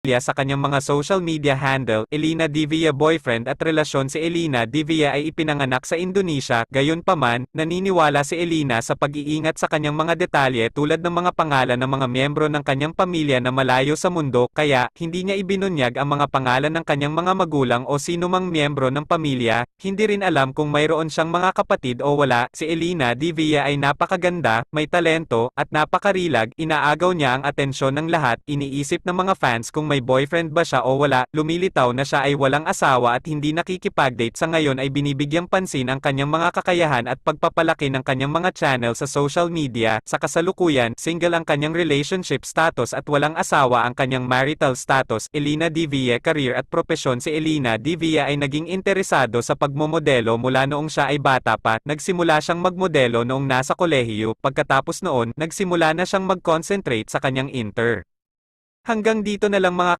sa kanyang mga social media handle. Elina Divia boyfriend at relasyon. Si Elina Divia ay ipinanganak sa Indonesia, gayunpaman, naniniwala si Elina sa pag-iingat sa kanyang mga detalye tulad ng mga pangalan ng mga miyembro ng kanyang pamilya na malayo sa mundo, kaya, hindi niya ibinunyag ang mga pangalan ng kanyang mga magulang o sinumang miyembro ng pamilya. Hindi rin alam kung mayroon siyang mga kapatid o wala. Si Elina Divia ay napakaganda, may talento, at napakarilag. Inaagaw niya ang atensyon ng lahat. Iniisip ng mga fans kung may boyfriend ba siya o wala. Lumilitaw na siya ay walang asawa at hindi nakikipag-date. Sa ngayon ay binibigyang pansin ang kanyang mga kakayahan at pagpapalaki ng kanyang mga channel sa social media. Sa kasalukuyan, single ang kanyang relationship status at walang asawa ang kanyang marital status. Elina Divia career at propesyon. Si Elina Divia ay naging interesado sa pagmomodelo mula noong siya ay bata pa. Nagsimula siyang magmodelo noong nasa kolehiyo. Pagkatapos noon, nagsimula na siyang mag-concentrate sa kanyang inter. Hanggang dito na lang mga